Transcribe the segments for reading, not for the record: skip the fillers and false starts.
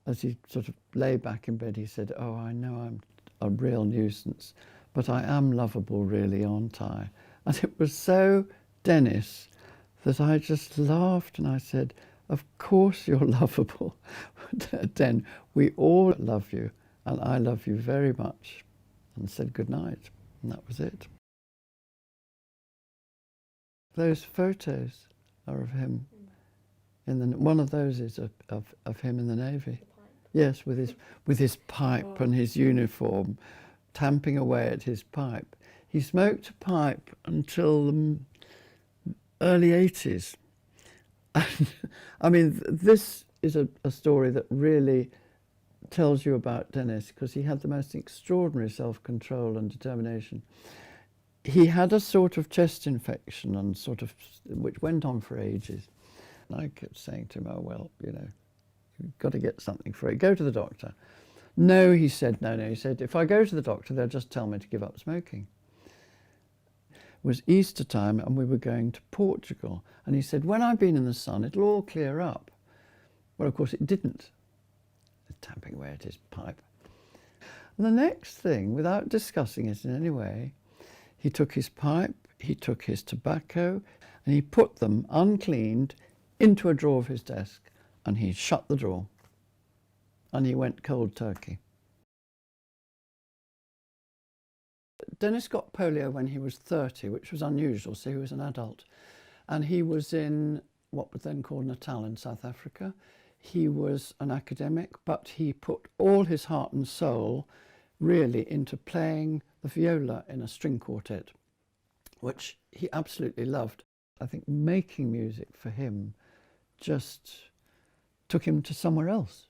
as he sort of lay back in bed, he said, "Oh, I know I'm a real nuisance, but I am lovable really, aren't I?" And it was so Dennis that I just laughed and I said, "Of course you're lovable. Den, we all love you, and I love you very much," and said good night, and that was it. Those photos are of him. One of those is of him in the Navy. Yes, with his pipe and his uniform, tamping away at his pipe. He smoked a pipe until the early 80s. And, I mean, this is a story that really tells you about Dennis, because he had the most extraordinary self-control and determination. He had a sort of chest infection and which went on for ages. And I kept saying to him, "Oh, well, you know, you've got to get something for it. Go to the doctor." No, he said, no. He said, "If I go to the doctor, they'll just tell me to give up smoking." It was Easter time and we were going to Portugal. And he said, "When I've been in the sun, it'll all clear up." Well, of course, it didn't. Tamping away at his pipe. And the next thing, without discussing it in any way, he took his pipe, he took his tobacco, and he put them, uncleaned, into a drawer of his desk, and he shut the drawer. And he went cold turkey. Dennis got polio when he was 30, which was unusual, so he was an adult. And he was in what was then called Natal in South Africa. He was an academic, but he put all his heart and soul really into playing the viola in a string quartet, which he absolutely loved. I think making music for him just took him to somewhere else.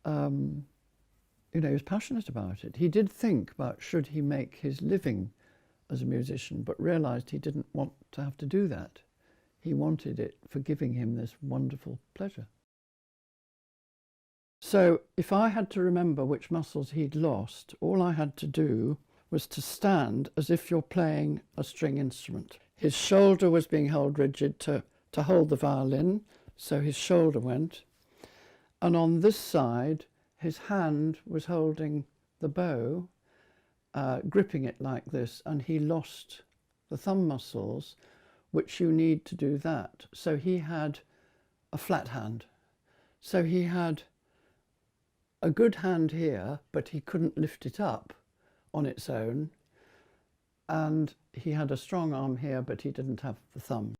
You know, he was passionate about it. He did think about should he make his living as a musician, but realised he didn't want to have to do that. He wanted it for giving him this wonderful pleasure. So if I had to remember which muscles he'd lost, all I had to do was to stand as if you're playing a string instrument. His shoulder was being held rigid to hold the violin, so his shoulder went. And on this side, his hand was holding the bow, gripping it like this, and he lost the thumb muscles, which you need to do that. So he had a flat hand. So he had a good hand here, but he couldn't lift it up on its own. And he had a strong arm here, but he didn't have the thumb.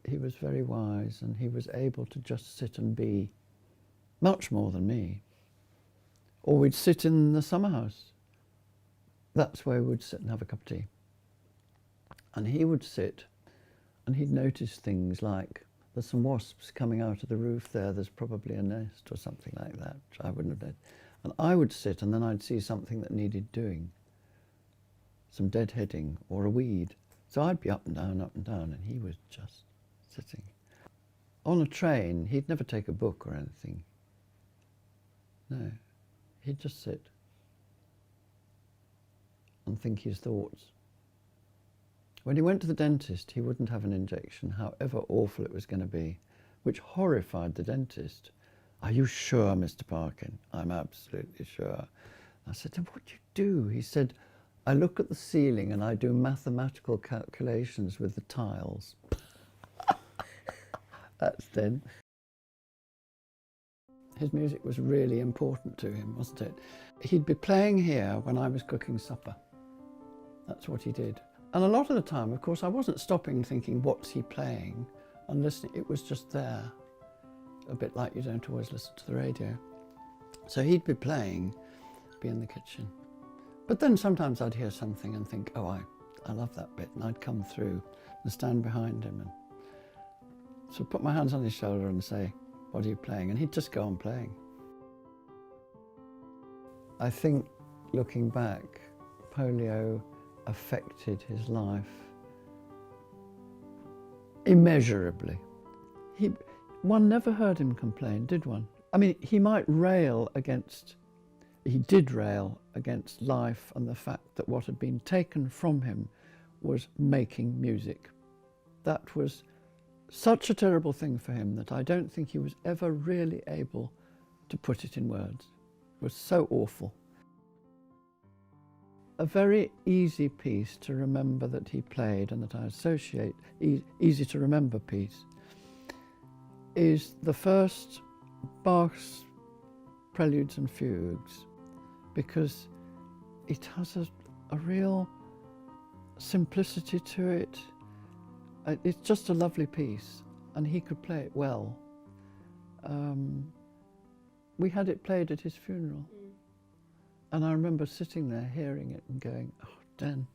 He was very wise, and he was able to just sit and be much more than me. Or we'd sit in the summer house. That's where we'd sit and have a cup of tea. And he would sit and he'd notice things like, there's some wasps coming out of the roof there, there's probably a nest or something like that, which I wouldn't have done. And I would sit and then I'd see something that needed doing, some deadheading or a weed. So I'd be up and down, and he was just sitting. On a train, he'd never take a book or anything. No, he'd just sit and think his thoughts. When he went to the dentist, he wouldn't have an injection, however awful it was going to be, which horrified the dentist. "Are you sure, Mr. Parkin?" "I'm absolutely sure." I said to him, "What do you do?" He said, "I look at the ceiling and I do mathematical calculations with the tiles." That's then. His music was really important to him, wasn't it? He'd be playing here when I was cooking supper. That's what he did. And a lot of the time, of course, I wasn't stopping thinking, what's he playing? And listening, it was just there. A bit like you don't always listen to the radio. So he'd be playing, be in the kitchen. But then sometimes I'd hear something and think, oh, I love that bit. And I'd come through and stand behind him and so put my hands on his shoulder and say, "What are you playing?" And he'd just go on playing. I think, looking back, polio affected his life immeasurably. One never heard him complain, did one? I mean, he did rail against life and the fact that what had been taken from him was making music. That was such a terrible thing for him that I don't think he was ever really able to put it in words. It was so awful. A very easy piece to remember that he played and that I associate, easy to remember piece, is the first Bach's Preludes and Fugues, because it has a real simplicity to it. It's just a lovely piece, and he could play it well. We had it played at his funeral, and I remember sitting there hearing it and going, oh, Dan.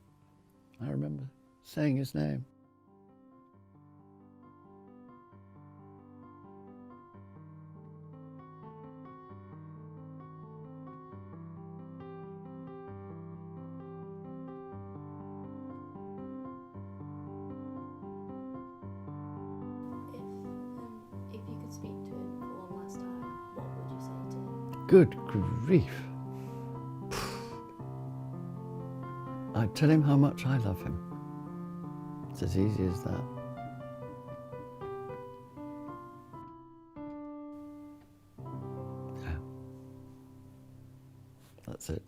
I remember saying his name. If you could speak to him for one last time, what would you say to him? Good grief. I'd tell him how much I love him. It's as easy as that. Yeah. That's it.